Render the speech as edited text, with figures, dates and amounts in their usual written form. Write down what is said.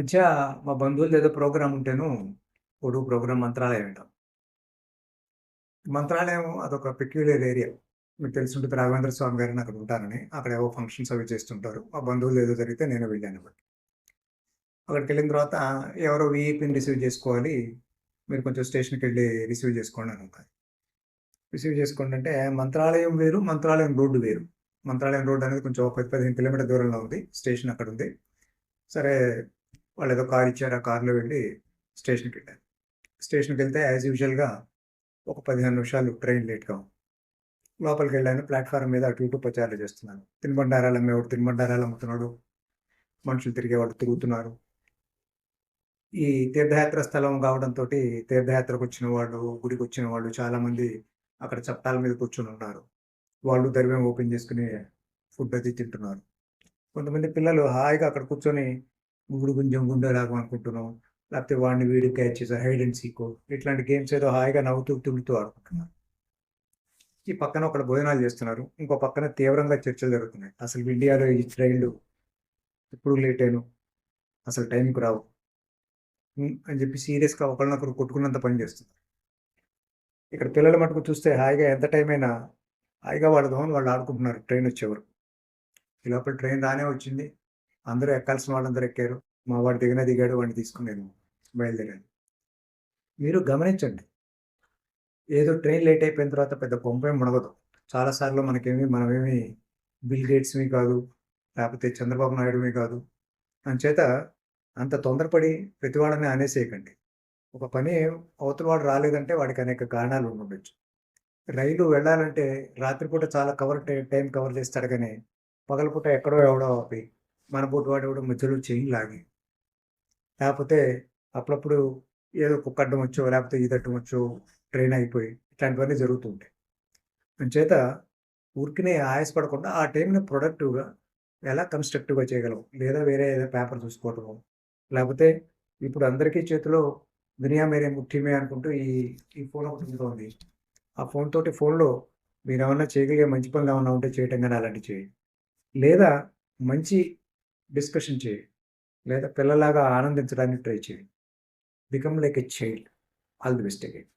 మధ్య మా బంధువులది ఏదో ప్రోగ్రామ్ ఉంటేను, పొడుగు ప్రోగ్రామ్ మంత్రాలయం అంటాం. మంత్రాలయం అదొక పెక్యులియర్ ఏరియా. మీకు తెలిసుంటది రాఘవేంద్ర స్వామి గారని అక్కడ ఉంటారని. అక్కడ ఏవో ఫంక్షన్స్ అవి చేస్తుంటారు. మా బంధువులది ఏదో జరిగితే నేను వెళ్ళానన్నమాట. అక్కడికెళ్ళిన తర్వాత ఎవరో వీఐపీని రిసీవ్ చేసుకోవాలి. మీరు కొంచెం స్టేషన్‌కెళ్ళి రిసీవ్ చేసుకోండి అని అన్నారు. రిసీవ్ చేసుకోండి అంటే మంత్రాలయం వేరు, మంత్రాలయం రోడ్డు వేరు. మంత్రాలయం రోడ్ అనేది కొంచెం ఒక 10, 15 కిలోమీటర్ల దూరంలో ఉంది. స్టేషన్ అక్కడుంది. సరే వాళ్ళేదో కార్ ఇచ్చారు. ఆ కార్‌లో వెళ్ళి స్టేషన్‌కెళ్ళాను. స్టేషన్‌కెళ్తే యాజ్ యూజువల్‌గా ఒక 15 నిమిషాలు ట్రైన్ లేట్‌గా ఉంది. లోపలికెళ్ళాను. ప్లాట్‌ఫార్మ్ మీద అటు ఇటు పచారులు చేస్తున్నాను. తినుబండారాలు అమ్మేవాడు తినుబండారాలు అమ్ముతున్నాడు. మనుషులు తిరిగేవాళ్ళు తిరుగుతున్నారు. ఈ తీర్థయాత్ర స్థలం కావడంతోటి తీర్థయాత్రకొచ్చిన వాళ్ళు, గుడికొచ్చిన వాళ్ళు చాలామంది అక్కడ చప్టాల మీద కూర్చొనున్నారు. వాళ్ళు దర్వాం ఓపెన్ చేసుకొని ఫుడ్ అది తింటున్నారు. కొంతమంది పిల్లలు హాయిగా అక్కడ కూర్చొని గుడి గుంజం గుండె రాగం అనుకుంటున్నాం. లేకపోతే వాడిని వీడు క్యాచ్ చేసా హైడ్ అండ్ సీకో ఇట్లాంటి గేమ్స్ ఏదో హాయిగా నవ్వుతూ, తుళ్ళుతూ ఆడుకుంటున్నారు. ఈ పక్కన ఒకడు భోజనాలు చేస్తున్నారు. ఇంకో పక్కన తీవ్రంగా చర్చలు జరుగుతున్నాయి. అసలు ఇండియాలో ఈ ట్రైన్‌లు ఎప్పుడు లేటేను. అసలు టైంకి రావు. అని చెప్పి సీరియస్‌గా ఒకళ్ళనొకరు కొట్టుకున్నంత పని చేస్తున్నారు. ఇక్కడ పిల్లల మటుకు చూస్తే హాయిగా ఎంత టైం అయినా హాయిగా వాళ్ళ గోల వాళ్ళు ఆడుకుంటున్నారు ట్రైన్ వచ్చే వరకు. ఈ లోపల ట్రైన్ రానే వచ్చింది. అందరూ ఎక్కాల్సిన వాళ్ళందరూ ఎక్కారు. మా వాడు దిగనే దిగాడు. వాడిని తీసుకొని నేను బయలుదేరాను. మీరు గమనించండి. ఏదో ట్రైన్ లేట్ అయిపోయిన తర్వాత పెద్ద కొంపేం మునగదు. చాలా సార్లు మనమేమి బిల్ గేట్స్‌మి కాదు. లేకపోతే చంద్రబాబు నాయుడుమి కాదు. అంచేత అంత తొందరపడి ప్రతి వాళ్ళని అనేసేయకండి. ఒక పని అవతల వాడు రాలేదంటే వాడికి అనేక కారణాలు ఉండుండొచ్చు. రైలు వెళ్ళాలంటే రాత్రిపూట చాలా టైం కవర్ చేస్తాడు గానీ, పగలపూట ఎక్కడో ఎవడో ఆపి, మన బోటి వాడెవడో మధ్యలో చైన్ లాగి, లేపోతే అప్పుడప్పుడు ఏదో కుక్క అడ్డం వచ్చో, లేపోతే ఈదడ్డం వచ్చో ట్రైన్ ఆగిపోయి ఇట్లాంటివన్నీ జరుగుతూ ఉంటాయి. అంచేత ఊరికనే ఆయాసపడకుండా ఆ టైంని ప్రొడక్టివ్‌గా ఎలా కన్‌స్ట్రక్టివ్‌గా చేయగలం? లేదా వేరే ఏదో పేపర్ చూసుకోవటమో, లేపోతే ఇప్పుడు అందరికీ చేతిలో దునియా మేరే ముఠ్ఠీ మే అనుకుంటూ ఈ ఈ ఫోన్ ఒకటి ఉంటోంది. ఆ ఫోన్‌లో మీరేమన్నా చేయగలిగే మంచి పనులేమన్నా ఉంటే చేయటం గాని అలాంటివి చేయండి. లేదా మంచి డిస్కషన్ చేయండి. లేదా పిల్లలాగా ఆనందించడానికి ట్రై చేయండి. Become like a child. All the best again.